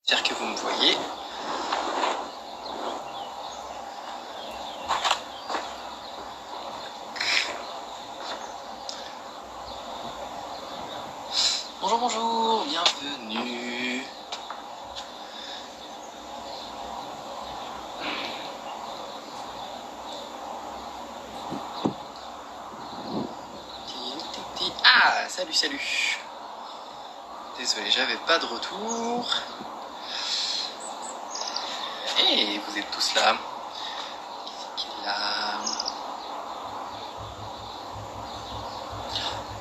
J'espère que vous me voyez. Bonjour, bonjour, bienvenue. Ah, salut, salut. Désolé, j'avais pas de retour. Et vous êtes tous là. Qui est là?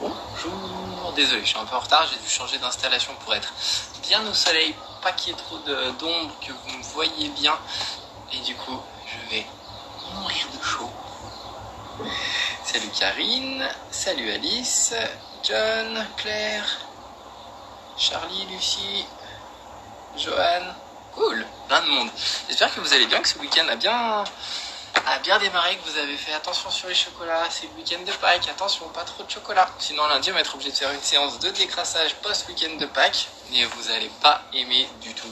Bonjour. Désolé, je suis un peu en retard, j'ai dû changer d'installation pour être bien au soleil, pas qu'il y ait trop d'ombre, que vous me voyez bien. Et du coup, je vais mourir de chaud. Salut Karine, salut Alice, John, Claire, Charlie, Lucie, Johan. Cool, plein de monde. J'espère que vous allez bien, que ce week-end a bien démarré, que vous avez fait attention sur les chocolats. C'est le week-end de Pâques, attention, pas trop de chocolat. Sinon lundi on va être obligé de faire une séance de décrassage post-week-end de Pâques. Et vous allez pas aimer du tout.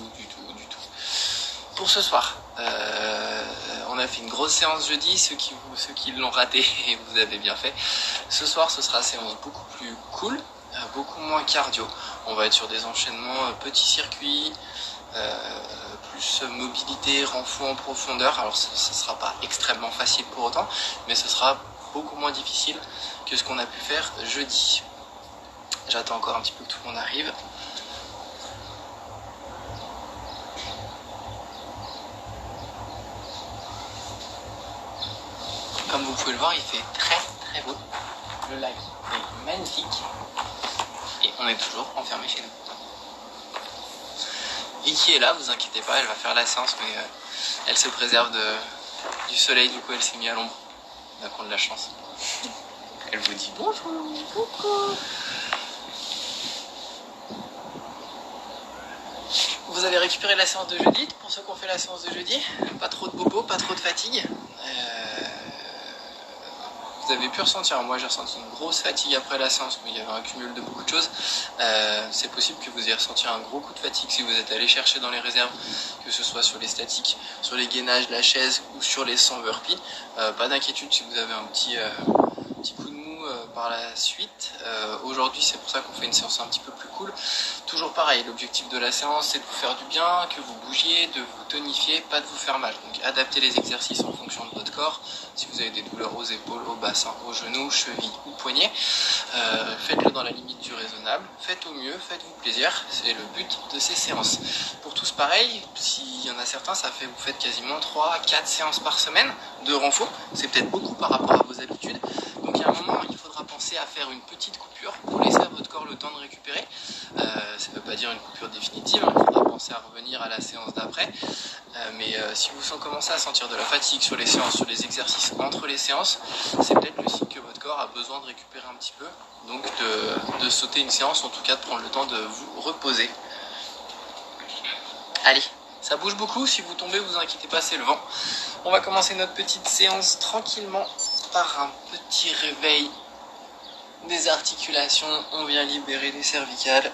Pour ce soir, on a fait une grosse séance jeudi, ceux qui l'ont raté, vous avez bien fait. Ce soir ce sera séance beaucoup plus cool, beaucoup moins cardio. On va être sur des enchaînements petits circuits, plus mobilité, renfort en profondeur. Alors ce ne sera pas extrêmement facile pour autant, mais ce sera beaucoup moins difficile que ce qu'on a pu faire jeudi. J'attends encore un petit peu que tout le monde arrive. Comme vous pouvez le voir, il fait très très beau. Le lac est magnifique. Et on est toujours enfermé chez nous. Vicky est là, vous inquiétez pas, elle va faire la séance, mais elle se préserve du soleil, du coup elle s'est mise à l'ombre. On va prendre de la chance. Elle vous dit bonjour. Coucou. Vous avez récupéré la séance de jeudi, pour ceux qui ont fait la séance de jeudi. Pas trop de bobo, pas trop de fatigue. Vous avez pu ressentir, moi j'ai ressenti une grosse fatigue après la séance, mais il y avait un cumul de beaucoup de choses. C'est possible que vous ayez ressenti un gros coup de fatigue si vous êtes allé chercher dans les réserves, que ce soit sur les statiques, sur les gainages, la chaise ou sur les 100 burpees. Pas d'inquiétude si vous avez un petit coup de mou par la suite. Aujourd'hui c'est pour ça qu'on fait une séance un petit peu plus cool. Toujours pareil, l'objectif de la séance c'est de vous faire du bien, que vous bougiez, de vous tonifier, pas de vous faire mal. Donc adaptez les exercices en fonction de votre corps. Si vous avez des douleurs aux épaules, au bassin, aux genoux, chevilles ou poignets, faites-le dans la limite du raisonnable. Faites au mieux, faites-vous plaisir. C'est le but de ces séances. Pour tous pareil, s'il y en a certains, vous faites quasiment 3-4 séances par semaine de renfort. C'est peut-être beaucoup par rapport à vos habitudes. Donc à un moment, il faudra penser à faire une petite coupure pour laisser à votre corps le temps de récupérer. Ça ne veut pas dire une coupure définitive, il faudra penser à revenir à la séance d'après. Mais si vous commencez à sentir de la fatigue sur les séances, sur les exercices entre les séances, c'est peut-être le signe que votre corps a besoin de récupérer un petit peu. Donc de sauter une séance, en tout cas de prendre le temps de vous reposer. Allez, ça bouge beaucoup, si vous tombez, vous inquiétez pas, c'est le vent. On va commencer notre petite séance tranquillement par un petit réveil des articulations. On vient libérer les cervicales.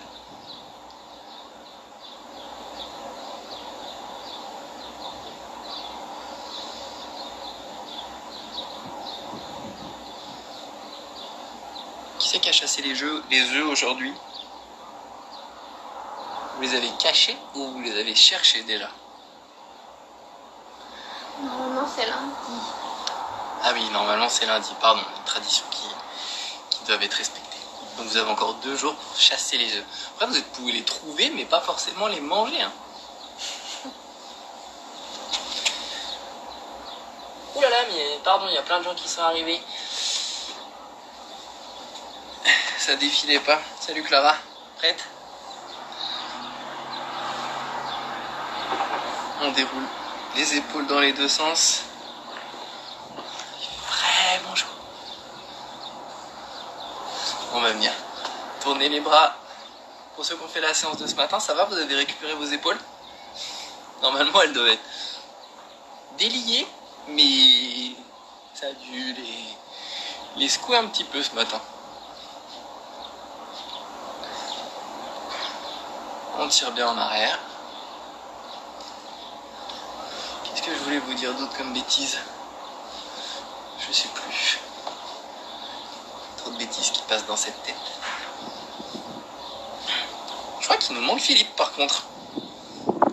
Qui c'est qui a chassé les œufs aujourd'hui? Vous les avez cachés ou vous les avez cherchés déjà? Normalement c'est lundi. Ah oui, normalement c'est lundi, pardon, une tradition qui doivent être respectées. Donc vous avez encore 2 jours pour chasser les œufs. Après vous pouvez les trouver mais pas forcément les manger. Hein. Ouh là là, mais pardon, il y a plein de gens qui sont arrivés. Ça défilait pas. Salut Clara, prête? On déroule les épaules dans les deux sens. Il fait vraiment chaud. On va venir tourner les bras. Pour ceux qui ont fait la séance de ce matin, ça va? Vous avez récupéré vos épaules? Normalement, elles doivent être déliées, mais ça a dû les secouer un petit peu ce matin. On tire bien en arrière. vais vous dire d'autres comme bêtises? Je sais plus. Trop de bêtises qui passent dans cette tête. Je crois qu'il nous manque Philippe par contre.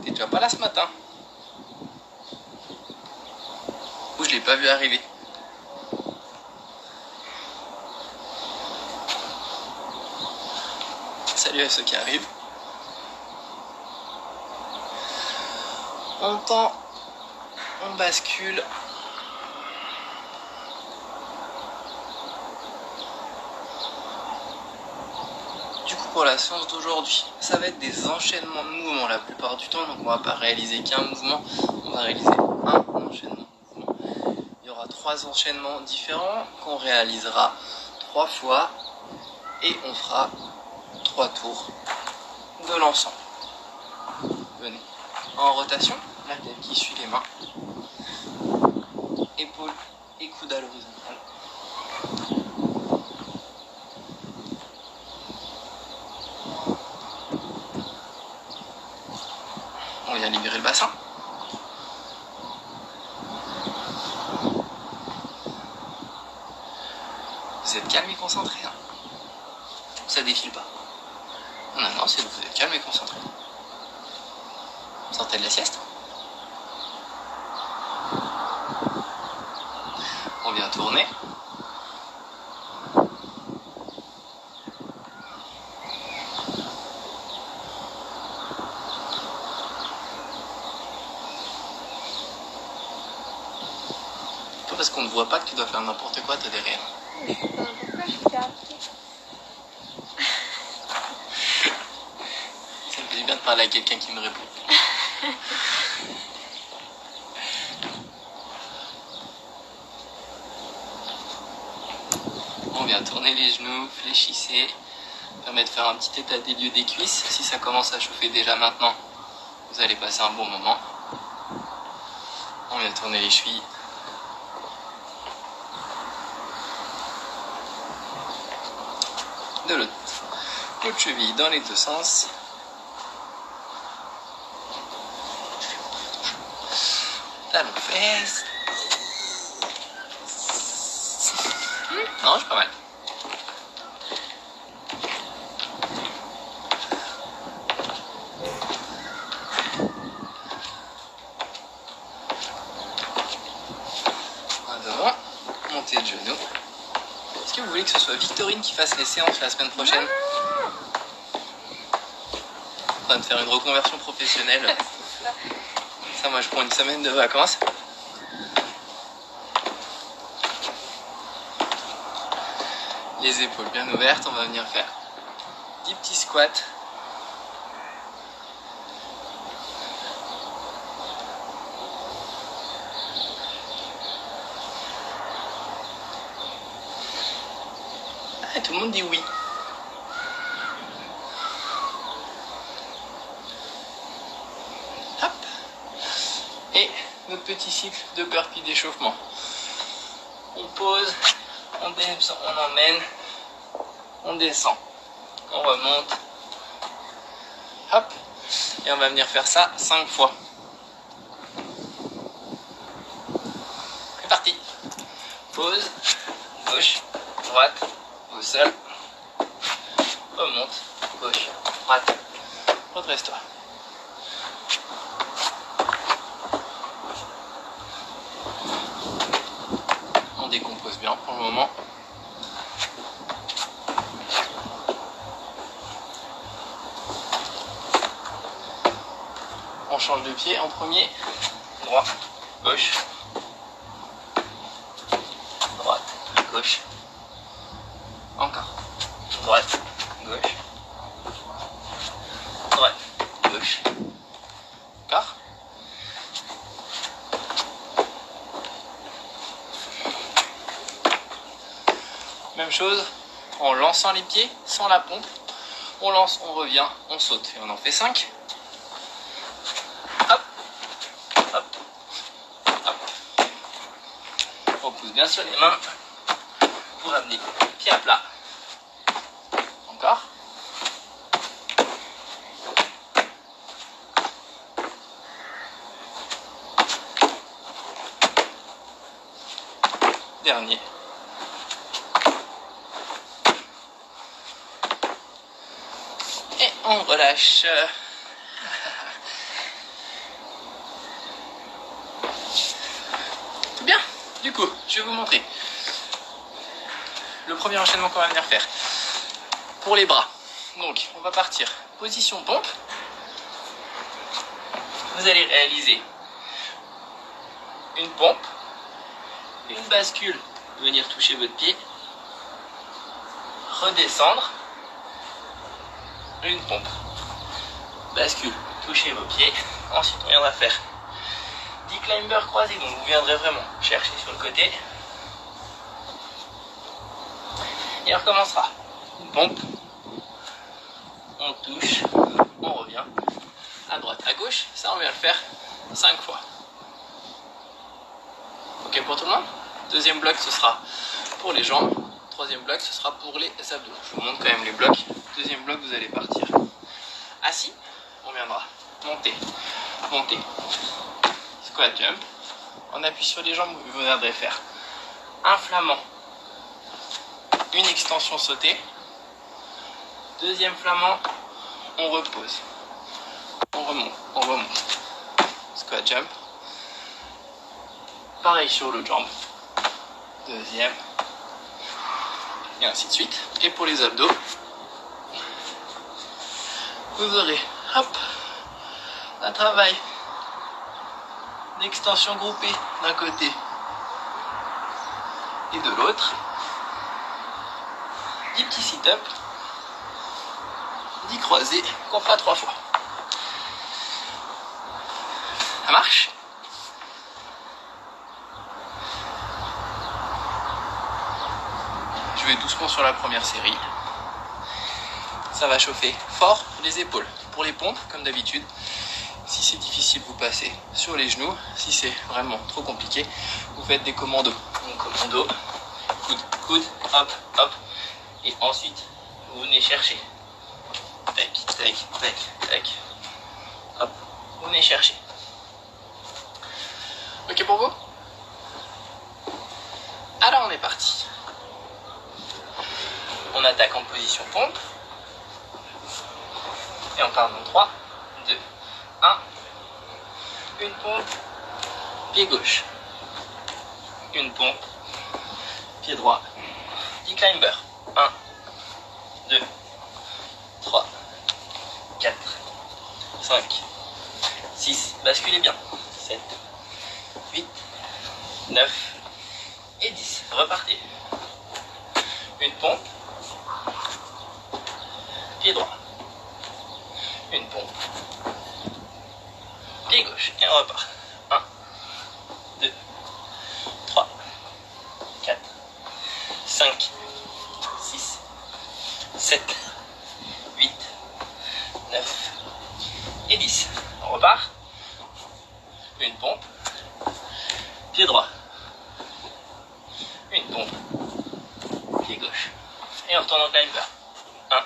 T'es déjà pas là ce matin. Ou je l'ai pas vu arriver. Salut à ceux qui arrivent. On tend, on bascule. Du coup pour la séance d'aujourd'hui, ça va être des enchaînements de mouvements la plupart du temps, donc on va pas réaliser qu'un mouvement, on va réaliser un enchaînement de mouvements. Il y aura 3 enchaînements différents qu'on réalisera 3 fois et on fera 3 tours de l'ensemble. Venez. En rotation, la tête qui suit les mains, épaules et coudes à l'horizontale. On vient libérer le bassin. Vous êtes calme et concentré. Hein. Ça défile pas. Non, non, c'est vous êtes calme et concentré. Sortez de la sieste. On vient tourner. Toi, parce qu'on ne voit pas que tu dois faire n'importe quoi, t'as derrière. Je sais pas pourquoi je suis appris. Ça me fait du bien de parler à quelqu'un qui me répond. On vient tourner les genoux, fléchissez. Permet de faire un petit état des lieux des cuisses. Si ça commence à chauffer déjà maintenant, vous allez passer un bon moment. On vient tourner les chevilles. De l'autre cheville dans les deux sens. Talon fesse. Non, je suis pas mal. Devant, montée de genoux. Est-ce que vous voulez que ce soit Victorine qui fasse les séances la semaine prochaine? En train de faire une reconversion professionnelle. Ça, moi, je prends une semaine de vacances. Les épaules bien ouvertes, on va venir faire 10 petits squats. Ah, tout le monde dit oui. Hop. Et notre petit cycle de burpee d'échauffement. On pose, on descend, on emmène, on descend, on remonte. Hop. Et on va venir faire ça 5 fois. C'est parti. Pause, gauche, droite, au sol, remonte, gauche, droite, redresse-toi. On décompose bien pour le moment. On change de pied en premier, droit, gauche, droite, gauche, encore, droite, gauche, droite, gauche, encore. Même chose, en lançant les pieds, sans la pompe, on lance, on revient, on saute, et on en fait 5. Hop, hop, hop. On pousse bien sur les mains pour amener le pied à plat. Encore. Dernier. Et on relâche. Tout bien. Du coup, je vais vous montrer le premier enchaînement qu'on va venir faire. Pour les bras. Donc, on va partir. Position pompe. Vous allez réaliser une pompe, une bascule, venir toucher votre pied, redescendre, une pompe, bascule, touchez vos pieds. Ensuite, on viendra faire 10 climbers croisés. Donc, vous viendrez vraiment chercher sur le côté. Et on recommencera. Une pompe, on touche, on revient à droite, à gauche. Ça, on vient le faire 5 fois. Ok pour tout le monde? Deuxième bloc, ce sera pour les jambes. Troisième bloc, ce sera pour les abdos. Je vous montre quand même les blocs. Deuxième bloc, vous allez partir assis. On viendra monter, monter, squat jump. On appuie sur les jambes, vous viendrez faire un flamand, une extension sautée. Deuxième flamand, on repose. On remonte, on remonte. Squat jump. Pareil sur l'autre jambe. Deuxième. Et ainsi de suite. Et pour les abdos, vous aurez, hop, un travail d'extension groupée d'un côté et de l'autre. 10 petits sit-up, 10 croisés qu'on fera 3 fois. Ça marche? Je vais doucement sur la première série. Ça va chauffer fort les épaules. Pour les pompes, comme d'habitude, si c'est difficile, vous passez sur les genoux. Si c'est vraiment trop compliqué, vous faites des commandos. Donc commando, coude, coude, hop, hop. Et ensuite, vous venez chercher. Tac, tac, tac, tac. Hop, vous venez chercher. Ok pour vous? Alors on est parti. On attaque en position pompe. Et on part dans 3, 2, 1. Une pompe, pied gauche. Une pompe, pied droit. 10 climbers. 1, 2, 3, 4, 5, 6. Basculez bien. 7, 8, 9 et 10. Repartez. Une pompe, pied droit. Une pompe, pied gauche. Et on repart. 1, 2, 3, 4, 5, 6, 7, 8, 9 et 10. On repart. Une pompe, pied droit. Une pompe, pied gauche. Et on retourne en climber. 1,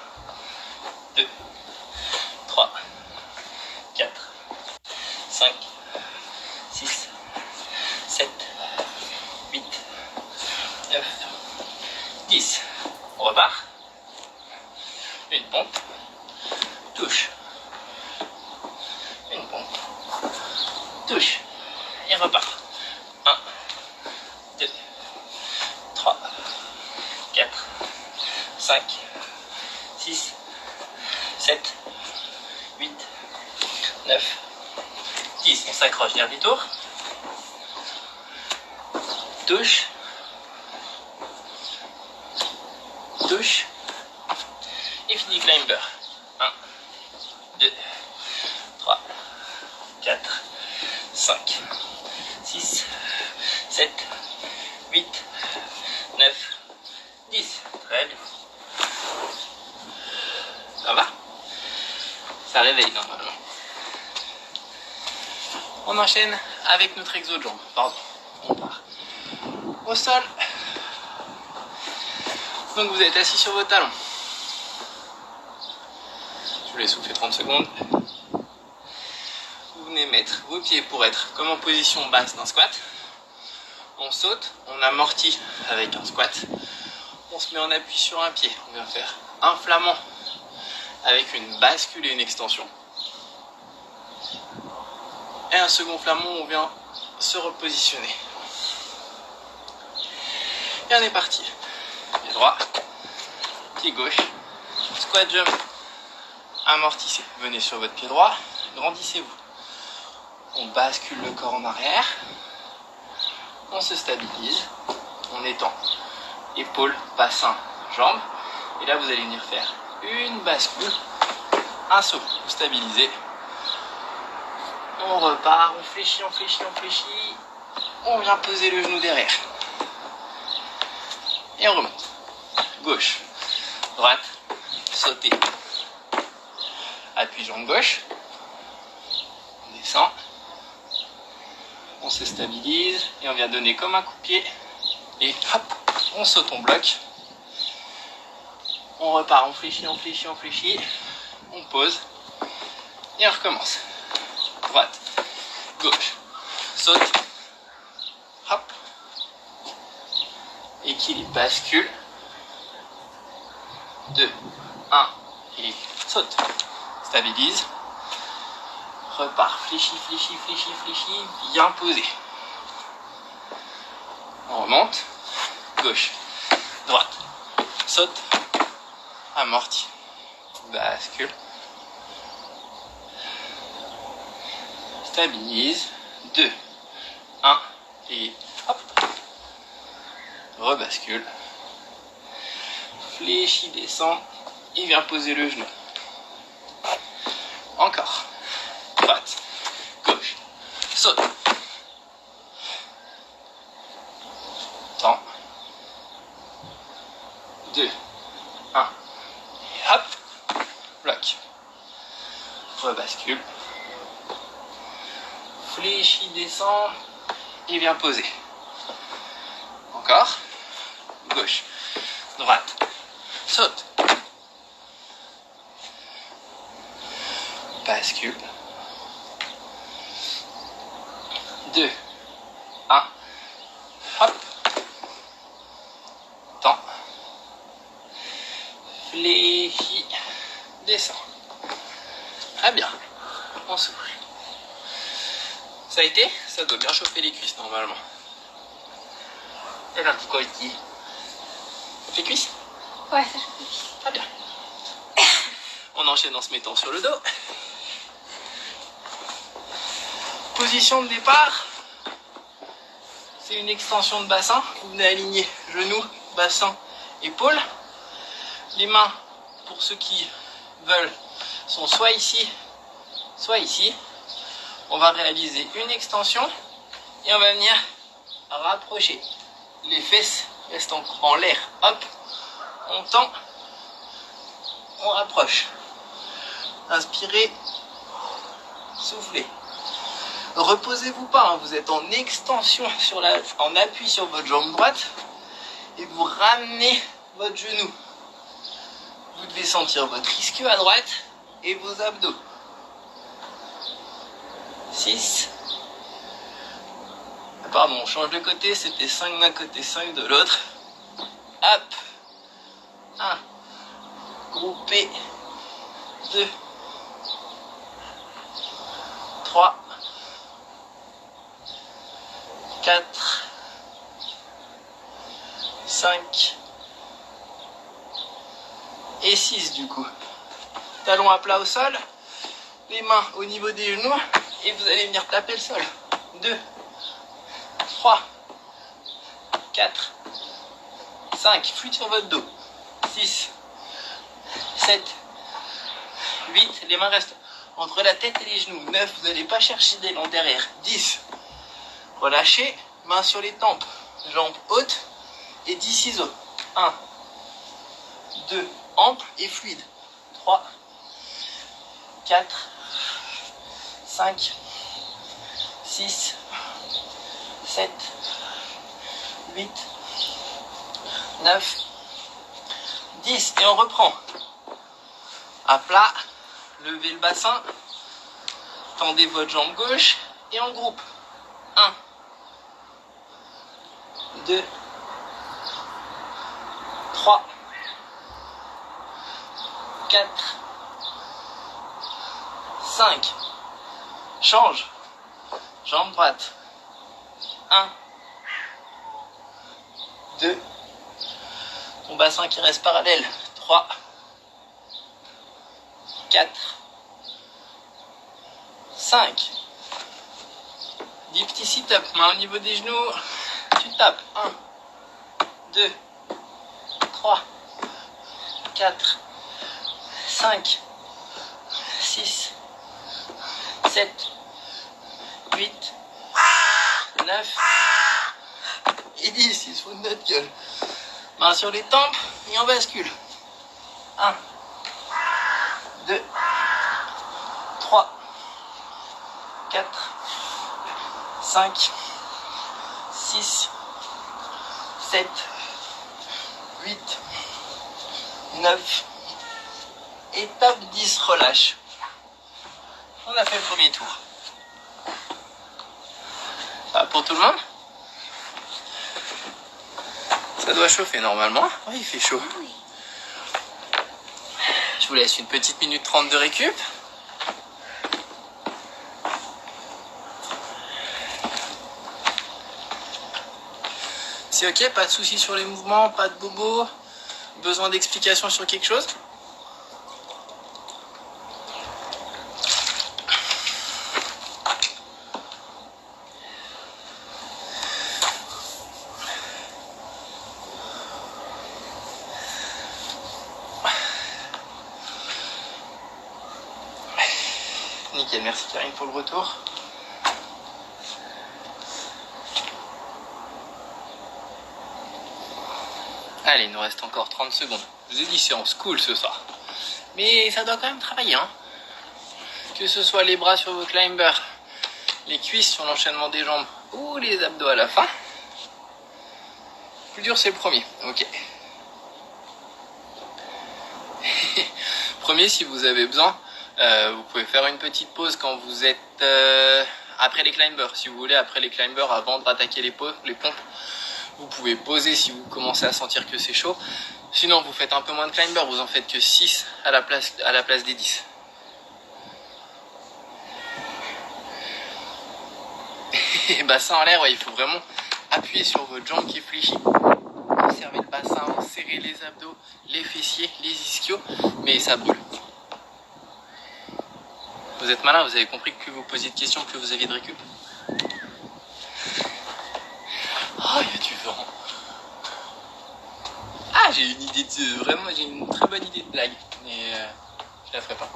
2, 3, 4, 5, 6, 7, 8, 9, 10. On repart. Une pompe, touche. Une pompe, touche. Et repart. 1, 2, 3, 4, 5, 6, 7, 8, 9, 10. On s'accroche, dernier tour. Touche. Touche. Et fini climber. 1, 2, 3, 4, 5, 6, 7, 8, 9, 10. Très bien. Ça va? Ça réveille normalement. On enchaîne avec notre exo de jambes. Pardon. On part au sol. Donc vous êtes assis sur vos talons. Je vous laisse souffler 30 secondes. Vous venez mettre vos pieds pour être comme en position basse d'un squat. On saute, on amortit avec un squat. On se met en appui sur un pied. On vient faire un flamand avec une bascule et une extension. Et un second flamand, on vient se repositionner. Et on est parti. Pied droit, pied gauche, squat jump, amortissez. Venez sur votre pied droit, grandissez-vous. On bascule le corps en arrière. On se stabilise. On étend épaules, bassin, jambes. Et là, vous allez venir faire une bascule, un saut. Vous stabilisez. On repart, on fléchit, on fléchit, on fléchit. On vient poser le genou derrière. Et on remonte. Gauche, droite, sauter. Appui jambe gauche. On descend. On se stabilise et on vient donner comme un coup de pied. Et hop, on saute, on bloque. On repart, on fléchit, on fléchit, on fléchit. On pose. Et on recommence. Droite, gauche, saute. Hop. Équilibre, bascule. 2, 1 et saute. Stabilise. Repart, fléchit, fléchit, fléchit, fléchit. Bien posé. On remonte. Gauche, droite, saute. Amorti. Bascule. Stabilise. 2, 1 et hop. Rebascule. Fléchit, descend. Et vient poser le genou. Encore. Droite. Gauche. Saute. Temps. 2, 1. Et hop. Bloc. Rebascule. Fléchit, descend. Et vient poser. Encore. Gauche. Droite. Saute. Bascule. 2, 1. Hop. Temps. Fléchit. Descend. Très bien. On souffle. Ça a été? Ça doit bien chauffer les cuisses normalement. Et là, pourquoi ici? Les cuisses? Ouais, ça chauffe les cuisses. Très bien. On enchaîne en se mettant sur le dos. Position de départ. C'est une extension de bassin. Vous venez aligner genoux, bassin, épaules. Les mains, pour ceux qui veulent, sont soit ici, soit ici. On va réaliser une extension et on va venir rapprocher. Les fesses restent en l'air. Hop, on tend, on rapproche. Inspirez, soufflez. Reposez-vous pas, hein, vous êtes en extension, en appui sur votre jambe droite et vous ramenez votre genou. Vous devez sentir votre ischio à droite et vos abdos. 6. Pardon, on change de côté, c'était 5 d'un côté, 5 de l'autre. Hop. 1. Groupé. 2. 3. 4. 5. Et 6 du coup. Talons à plat au sol. Les mains au niveau des genoux. Et vous allez venir taper le sol. 2. 3. 4. 5. Fluide sur votre dos. 6. 7. 8. Les mains restent entre la tête et les genoux. 9. Vous n'allez pas chercher d'élan derrière. 10. Relâchez. Mains sur les tempes. Jambes hautes. Et 10 ciseaux. 1. 2. Ample et fluide. 3. 4. 5. 6. 7. 8. 9. 10. Et on reprend. À plat. Levez le bassin. Tendez votre jambe gauche. Et en groupe. 1. 2, 3, 4, 5. Change. Jambe droite. 1, 2. Ton bassin qui reste parallèle. 3, 4, 5. 10 petits sit-ups, main au niveau des genoux. Tu tapes. 1, 2, 3, 4, 5, 6, 7, 8, 9 et 10. Il se fout de notre gueule. Main sur les tempes et on bascule. 1, 2, 3, 4, 5, 6, 7, 8, 9, étape 10, relâche. On a fait le premier tour. Ça va pour tout le monde? Ça doit chauffer normalement. Oui, il fait chaud. Je vous laisse une petite minute 30 de récup. C'est ok, pas de soucis sur les mouvements, pas de bobo. Besoin d'explications sur quelque chose? Nickel, merci Karine pour le retour. Allez, il nous reste encore 30 secondes. Je vous ai dit séance cool ce soir. Mais ça doit quand même travailler, hein. Que ce soit les bras sur vos climbers, les cuisses sur l'enchaînement des jambes ou les abdos à la fin. Le plus dur c'est le premier, ok. Premier, si vous avez besoin, vous pouvez faire une petite pause quand vous êtes après les climbers. Si vous voulez, après les climbers, avant d'attaquer les pompes, vous pouvez poser si vous commencez à sentir que c'est chaud. Sinon, vous faites un peu moins de climbers, vous en faites que 6 à la place des 10. Et bassin en l'air, ouais, il faut vraiment appuyer sur votre jambe qui fléchit. Observez le bassin, serrez les abdos, les fessiers, les ischios, mais ça brûle. Vous êtes malin, vous avez compris que plus vous posiez de questions, plus vous aviez de récup. Oh, il y a du vent. Ah, j'ai une idée de... Vraiment, j'ai une très bonne idée de blague, mais je la ferai pas.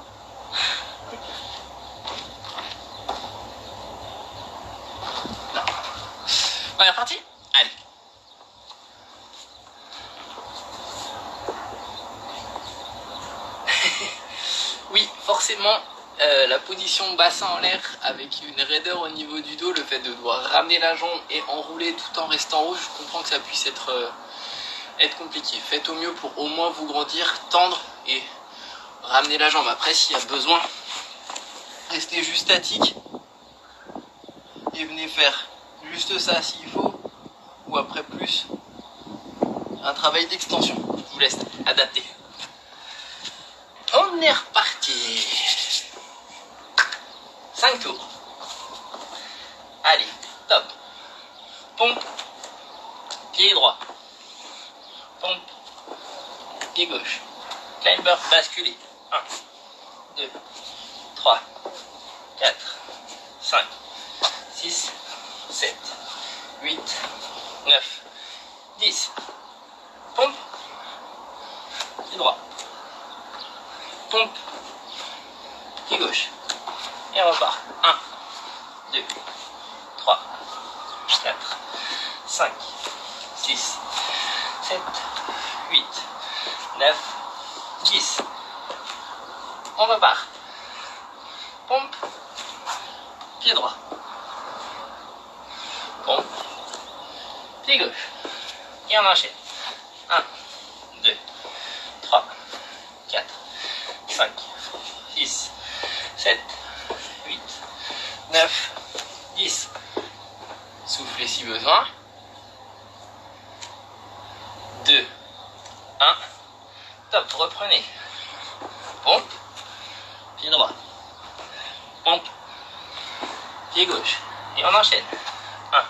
Non. On est reparti? Allez. Oui, forcément, la position bassin en l'air avec une raideur au niveau du dos, le fait de devoir ramener la jambe et enrouler tout en restant haut, je comprends que ça puisse être compliqué. Faites au mieux pour au moins vous grandir, tendre et ramener la jambe. Après, s'il y a besoin, restez juste statique et venez faire juste ça s'il faut, ou après plus un travail d'extension. Je vous laisse adapter. On est reparti. 5 tours. Allez, top. Pompe, pied droit. Pompe, pied gauche. Climber basculé. 1, 2, 3, 4, 5, 6, 7, 8, 9, 10. Pompe, pied droit. Pompe, pied gauche. Et on repart. 1, 2, 3, 4, 5, 6, 7, 8, 9, 10. On repart. Pompe, pied droit. Pompe, pied gauche. Et on enchaîne. 1, 2, 3, 4, 5, 6, 7, 8, 9, 10. Soufflez si besoin. 2, 1. Top, reprenez. Pompe. Pied droit. Pompe. Pied gauche. Et on enchaîne. 1,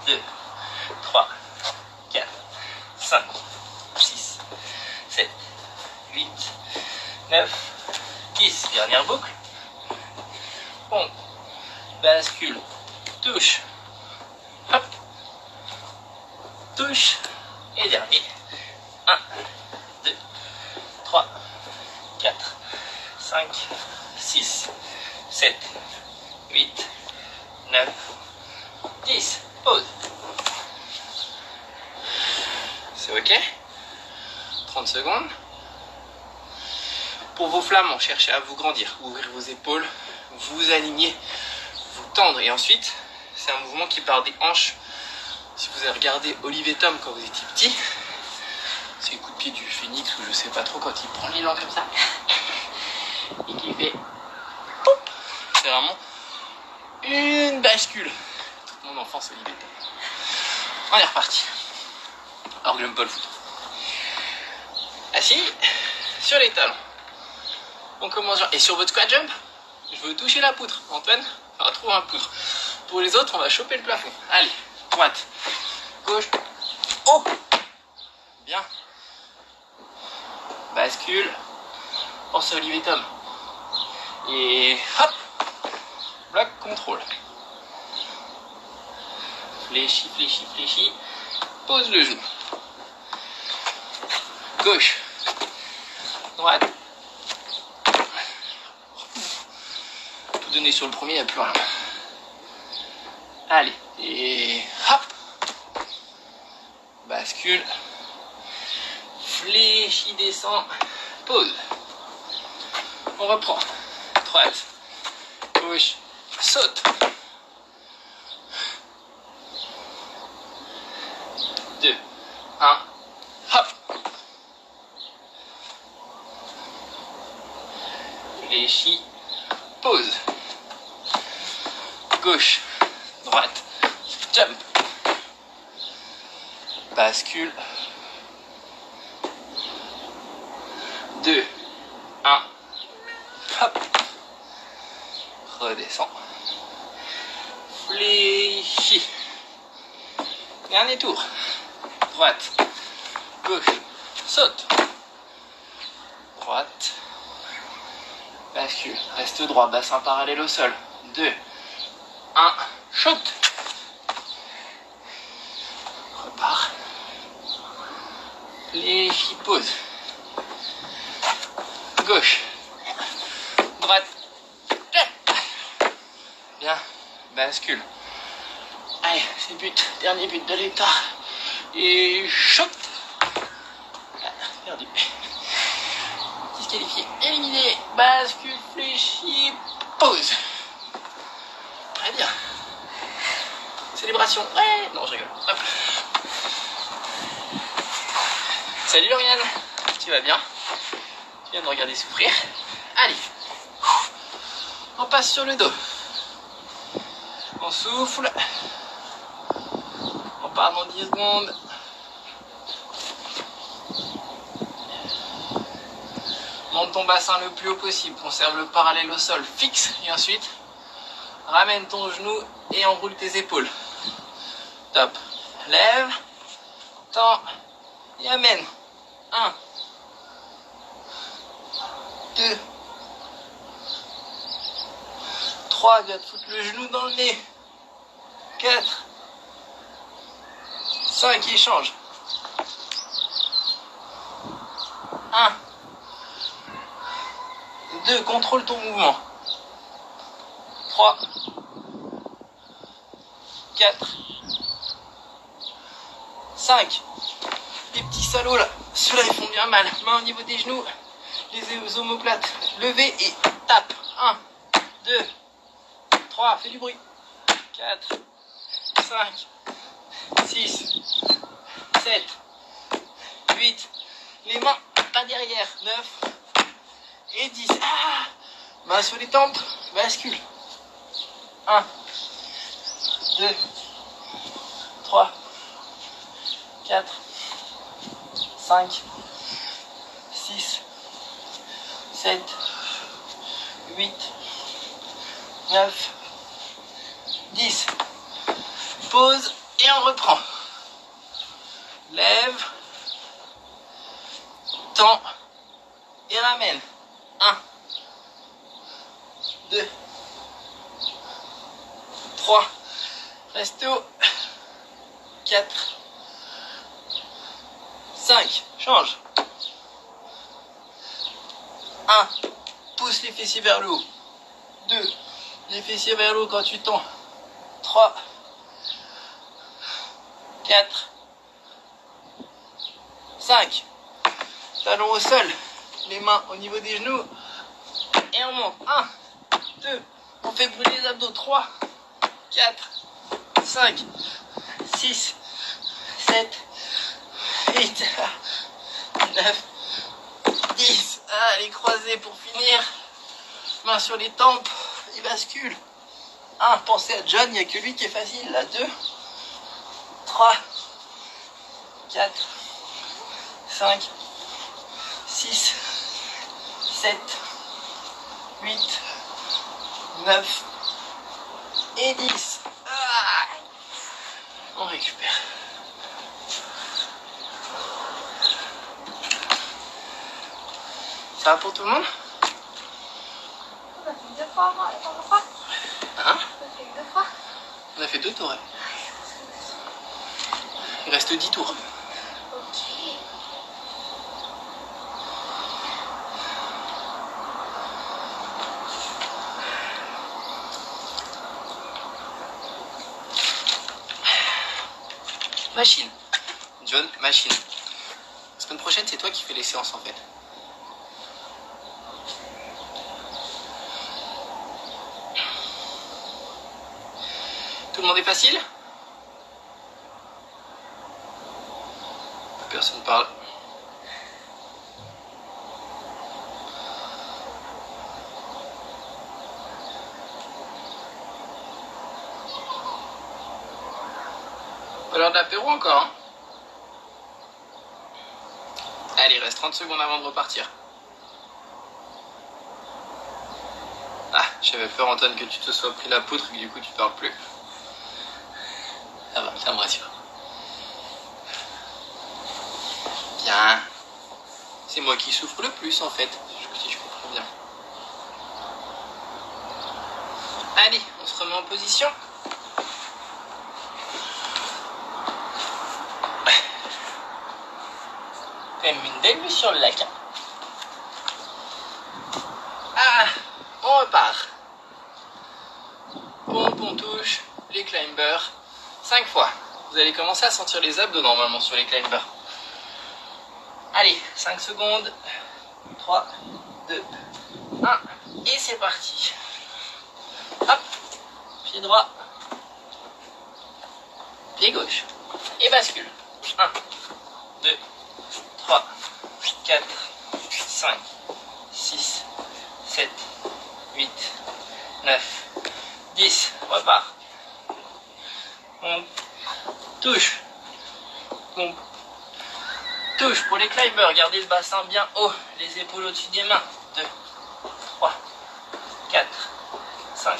2, 3, 4, 5, 6, 7, 8, 9, 10. Dernière boucle. Pompe. Bascule. Touche. Hop. Touche. Et dernier. 1, 2, 3, 4, 5, 6, 7, 8, 9, 10. Pause. C'est ok? 30 secondes. Pour vos flamants, cherchez à vous grandir, ouvrir vos épaules, vous aligner, vous tendre. Et ensuite, c'est un mouvement qui part des hanches. Si vous avez regardé Olivier Tom quand vous étiez petit, c'est le coup de pied du phénix ou je sais pas trop, quand il prend l'élan comme ça et qu'il fait pop, c'est vraiment une bascule. Toute mon enfance, Olivier Tom. On est reparti. Alors que j'aime pas le foot. Assis sur les talons. On commence. Et sur votre squat jump, je veux toucher la poutre. Antoine, on va trouver un poutre. Pour les autres, on va choper le plafond. Allez, droite, gauche, haut. Bien. Bascule. Pensez à Olivier Tom. Et hop. Bloc, contrôle. Fléchis, fléchis, fléchis. Pose le genou. Gauche. Droite. Tout donner sur le premier, il n'y a plus rien. Allez. Et hop. Bascule. Fléchis, descend. Pause. On reprend. Droite. Gauche. Saute. 2, 1, hop. Fléchis, pause. Gauche, droite, jump. Bascule. 2, 1, hop. Redescend. Fléchis. Dernier tour. Droite, gauche, saute. Droite, bascule, reste droit, bassin parallèle au sol. 2, 1, shoot. Repart. Fléchis, pause. Gauche, droite, bien, bascule. Allez, c'est but, dernier but de l'état. Et choc. Perdu. Disqualifié. Éliminé. Bascule, fléchis, pause. Très bien. Célébration. Ouais. Non, je rigole. Hop. Salut Lauriane. Tu vas bien? Tu viens de me regarder souffrir. Allez. On passe sur le dos. On souffle. On part dans 10 secondes. Monte ton bassin le plus haut possible. Conserve le parallèle au sol fixe. Et ensuite, ramène ton genou et enroule tes épaules. Top. Lève. Tends. Et amène. 1. 2. 3. Viens te foutre le genou dans le nez. 4. 5, échange. 1. 2, contrôle ton mouvement. 3. 4. 5. Les petits salauds là, ceux-là ils font bien mal. Main au niveau des genoux, les omoplates. Levez et tape. 1, 2, 3, fais du bruit. 4, 5, 6, 7, 8, les mains pas derrière, 9 et 10. Ah, main sur les tempes, bascule. 1, 2, 3, 4, 5, 6, 7, 8, 9, 10. Pause et on reprend. Lève, tend et ramène. 1, 2, 3, reste haut. 4, 5, change. 1, pousse les fessiers vers le haut. 2, les fessiers vers le haut quand tu tends. 3, 4, 5. Talons au sol, les mains au niveau des genoux. Et on monte. 1, 2, on fait brûler les abdos. 3, 4, 5, 6, 7, 8, 9, 10. Ah, les croisés pour finir. Mains sur les tempes et bascule. 1, pensez à John, il n'y a que lui qui est facile. Là, 2, 3, 4, 5, 6, 7, 8, 9 et 10. Ah, on récupère. Ça va pour tout le monde? On a fait 2 fois, moi, et 3 fois. Hein? On a fait 2 fois. On a fait 2 tours. Il reste 10 tours. Ok. Machine. John, machine. La semaine prochaine, c'est toi qui fais les séances en fait. Tout le monde est facile? Personne parle. Pas l'heure de l'apéro encore, hein? Allez, il reste 30 secondes avant de repartir. Ah, j'avais peur, Antoine, que tu te sois pris la poutre et que du coup tu parles plus. Ça va, ça me rassure. Bien. C'est moi qui souffre le plus en fait, si je comprends bien. Allez, on se remet en position. Même une belle vue sur le lac. Ah, on repart. On touche les climbers 5 fois. Vous allez commencer à sentir les abdos normalement sur les climbers. Allez, 5 secondes. 3, 2, 1. Et c'est parti. Hop, pied droit. Pied gauche. Et bascule. 1, 2, 3, 4, 5, 6, 7, 8, 9, 10. Repart. On touche. On touche. Pour les climbers, gardez le bassin bien haut. Les épaules au-dessus des mains. 2, 3, 4, 5,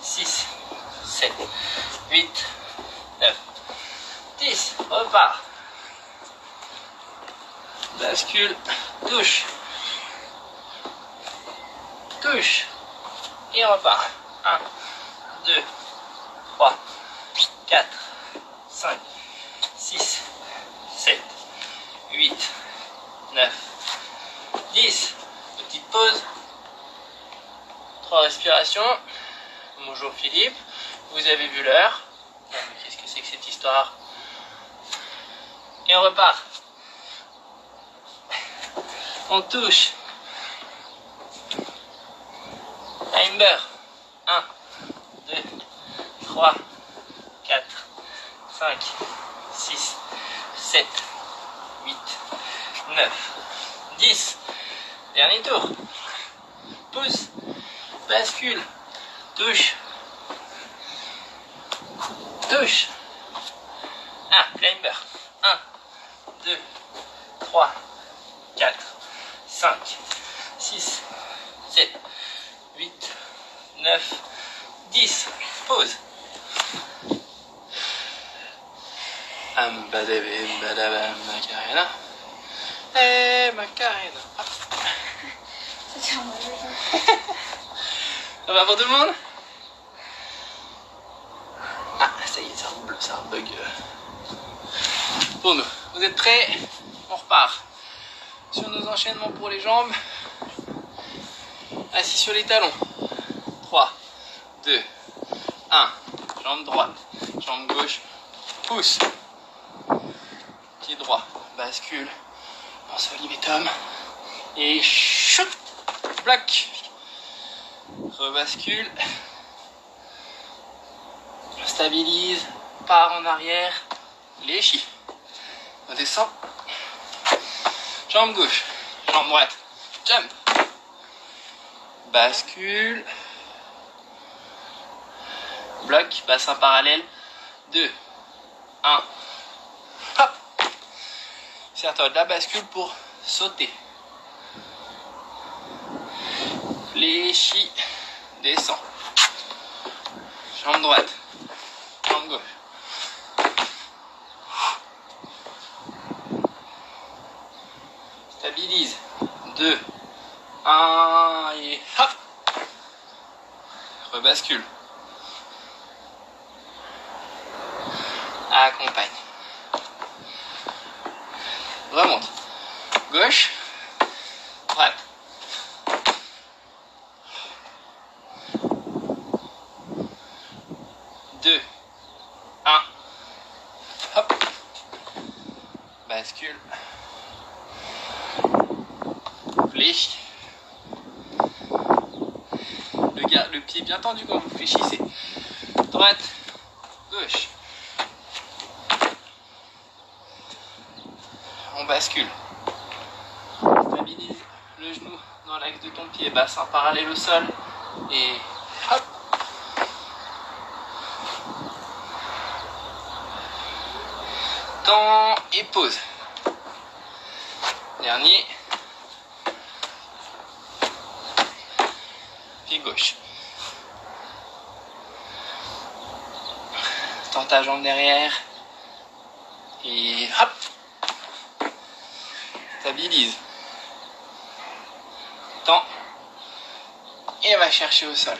6, 7, 8, 9, 10. Repart. Bascule. Touche. Touche. Et repart. 1, 2, 3, 4, 5, 6, 7, 8, 9, 10. Petite pause. 3 respirations. Bonjour Philippe. Vous avez vu l'heure. Qu'est-ce que c'est que cette histoire? Et on repart. On touche. Climber. 1, 2, 3, 4, 5, 6, 7, 8, 9, 10. Dernier tour. Pousse. Bascule. Touche. Touche. Ah, climber. 1, 2, 3, 4, 5, 6, 7, 8, 9, 10. Pause. Ambadabim, badabam, Macarena. Eh, Macarena. Hop. 这讲完就是。 Ça va pour tout le monde? Ah, ça y est, ça bug. Pour nous. Vous êtes prêts? On repart. Sur nos enchaînements pour les jambes. Assis sur les talons. 3, 2, 1. Jambe droite, jambe gauche. Pousse. Pied droit. Bascule. On se olivetum. Et shoot. Bloc. Rebascule. Stabilise. Part en arrière. Léchis. On descend. Jambe gauche. Jambe droite. Jump. Bascule. Bloc. Bassin parallèle. 2. 1. Hop. Serre-toi de la bascule pour sauter. Fléchis. Descends. Jambe droite. Jambe gauche. Stabilise. 2, 1 et hop. Rebascule. Accompagne. Remonte. Gauche. Droite. Deux, un, hop, bascule, fléchis, le pied bien tendu quand vous fléchissez, droite, gauche, on bascule, stabilise le genou dans l'axe de ton pied, bassin parallèle au sol, et hop. Temps et pause. Dernier. Pied gauche. Tends ta jambe derrière. Et hop. Stabilise. Tends. Et va chercher au sol.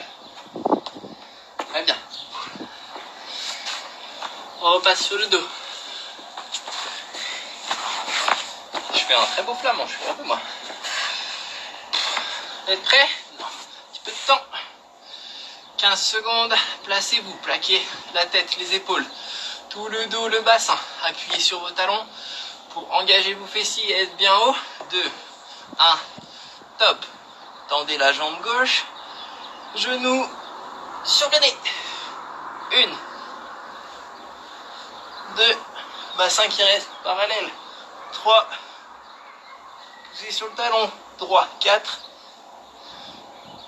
Très bien. On repasse sur le dos. Je fais un très beau flamand, je suis un peu moi. Vous êtes prêts? Non. Un petit peu de temps. 15 secondes. Placez-vous. Plaquez la tête, les épaules, tout le dos, le bassin. Appuyez sur vos talons pour engager vos fessiers et être bien haut. 2, 1. Top. Tendez la jambe gauche. Genou sur le nez. 1, 2. Bassin qui reste parallèle. 3. Poussez sur le talon droit. 4,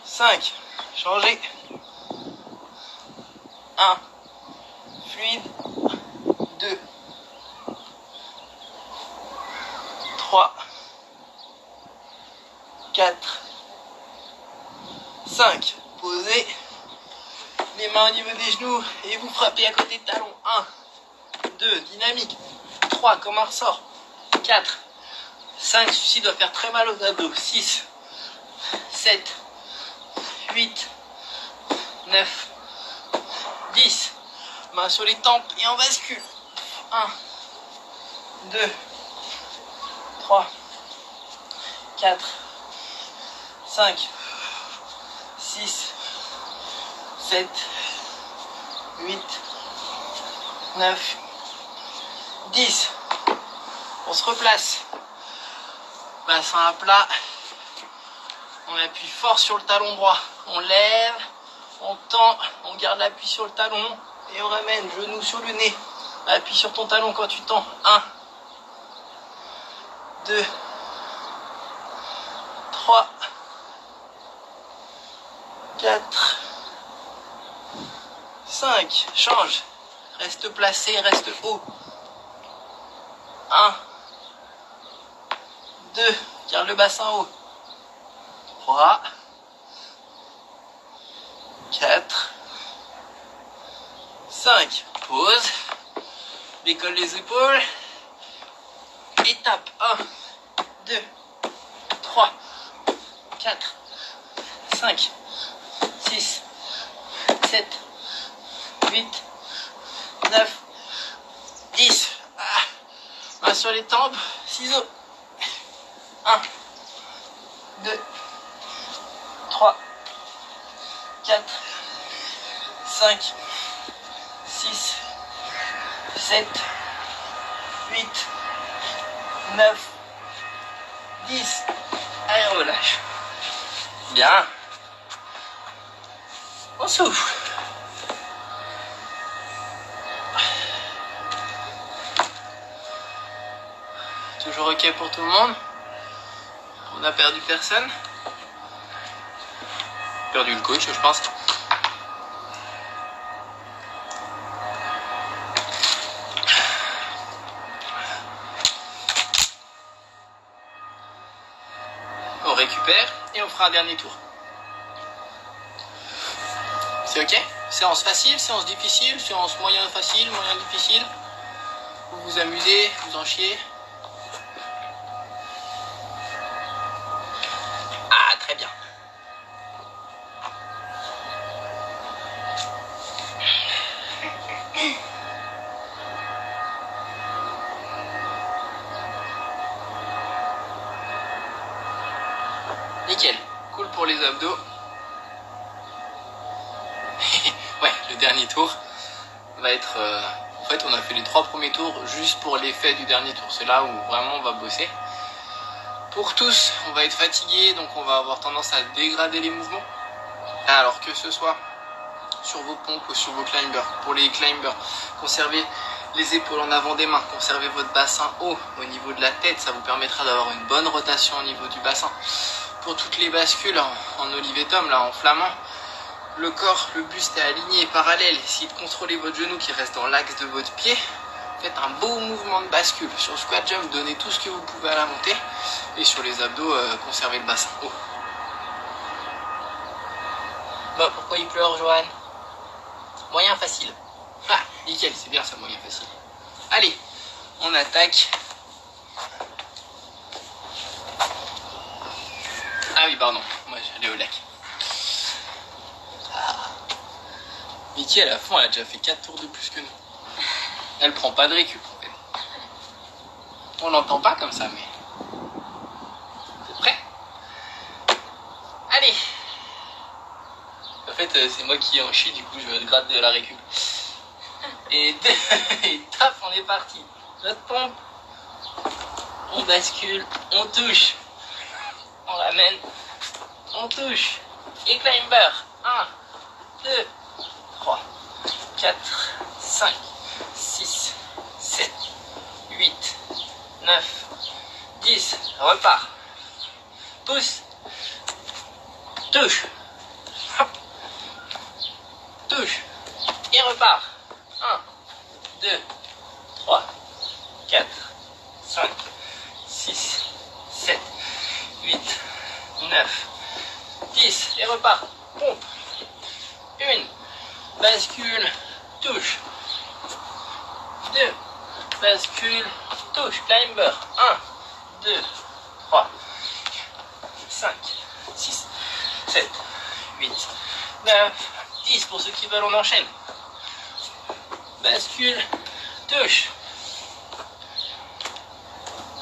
5. Changez. 1. Fluide. 2, 3, 4, 5. Posez les mains au niveau des genoux et vous frappez à côté de talon. 1, 2, dynamique. 3, comme un ressort. 4, 5, celui-ci doit faire très mal aux abdos. 6, 7, 8, 9, 10. Main sur les tempes et on bascule. 1, 2, 3, 4, 5, 6, 7, 8, 9, 10. On se replace. Bassin à plat. On appuie fort sur le talon droit. On lève, on tend, on garde l'appui sur le talon et on ramène genou sur le nez. Appuie sur ton talon quand tu tends. 1, 2, 3, 4, 5. Change. Reste placé, reste haut. 1, 2, garde le bassin haut. 3, 4, 5, pause, décolle les épaules, et tape. 1, 2, 3, 4, 5, 6, 7, 8, 9, 10. Main sur les tempes, ciseaux. 1, 2, 3, 4, 5, 6, 7, 8, 9, 10. Allez, relâche. Bien. On souffle. Toujours ok pour tout le monde? On a perdu personne? Perdu le coach, je pense. On récupère et on fera un dernier tour. C'est ok? Séance facile, séance difficile, séance moyen facile, moyen difficile. Vous vous amusez, vous en chiez. Ah, très bien. Nickel. Cool pour les abdos. Ouais, le dernier tour va être... En fait, on a fait les 3 premiers tours juste pour l'effet du dernier tour. C'est là où vraiment on va bosser. Pour tous, on va être fatigué, donc on va avoir tendance à dégrader les mouvements. Alors que ce soit sur vos pompes ou sur vos climbers. Pour les climbers, conservez les épaules en avant des mains, conservez votre bassin haut au niveau de la tête, ça vous permettra d'avoir une bonne rotation au niveau du bassin. Pour toutes les bascules en olivetum, là en flamand, le corps, le buste est aligné, parallèle. Essayez de contrôler votre genou qui reste dans l'axe de votre pied. Faites un beau mouvement de bascule. Sur le squat jump, donnez tout ce que vous pouvez à la montée. Et sur les abdos, conservez le bassin haut. Bon, pourquoi il pleure, Johan? Moyen facile. Ah, nickel, c'est bien ça, moyen facile. Allez, on attaque. Ah oui, pardon, moi j'allais au lac. Vicky, à la fin, elle a déjà fait 4 tours de plus que nous. Elle prend pas de récup, en fait. On l'entend pas comme ça, mais... T'es prêt? Allez! En fait, c'est moi qui en chie, du coup, je gratte de la récup. Et tape, on est parti. Notre pompe. On bascule, on touche. On ramène, on touche. Et climber. 1, 2, 3, 4, 5, 6, 7, 8, 9, 10. Repart. Pousse. Touche. Hop. Touche. Et repart. 1, 2, 3, 4, 5, 6, 7, 8, 9, 10. Et repart. Pompe. 1. Bascule. Touche. 2. Bascule. Touche. Climber. 1, 2, 3, 5, 6, 7, 8, 9, 10. Pour ceux qui veulent, on enchaîne. Bascule. Touche.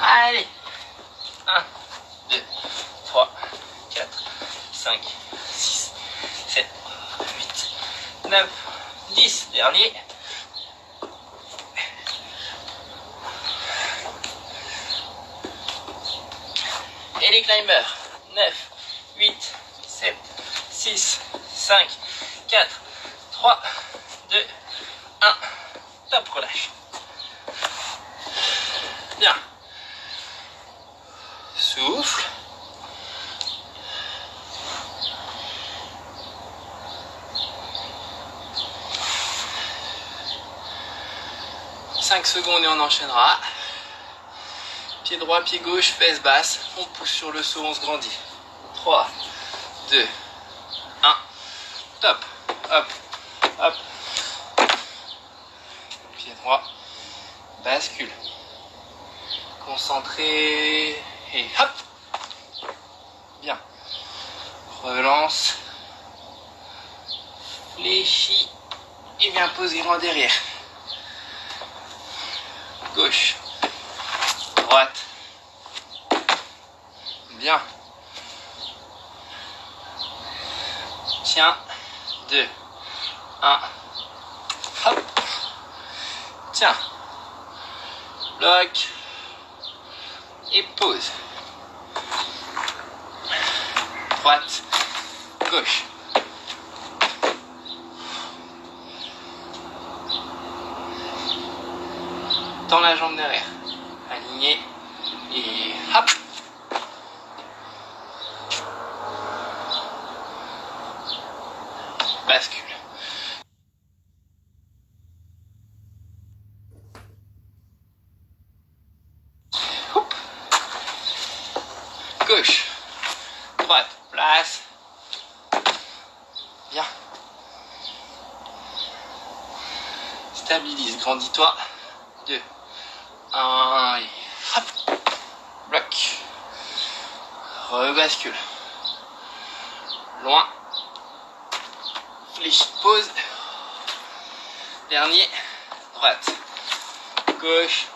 Allez. 1, 2, 3, 4, 5, 6, 7, 8, 9, 10. Dernier. Et les climbers. 9, 8, 7, 6, 5, 4, 3, 2, 1. Top, relâche. Bien. Souffle. « 5 secondes et on enchaînera. Pied droit, pied gauche, fesse basse. On pousse sur le saut, on se grandit. 3, 2, 1. Top. Hop, hop. Pied droit. Bascule. Concentré. Et hop. Bien. Relance. Fléchis. Et bien posé loin derrière. Gauche. Droite. Bien. Tiens. 2, 1. Hop. Tiens. Bloc. Et pause. Droite. Gauche. Tends la jambe derrière. Aligné. Et hop. Bascule. Hop. Gauche. Droite. Place. Bien. Stabilise. Grandis-toi. 2, 1 et hop. Bloc. Rebascule. Loin. Fléchis, pause. Dernier. Droite. Gauche.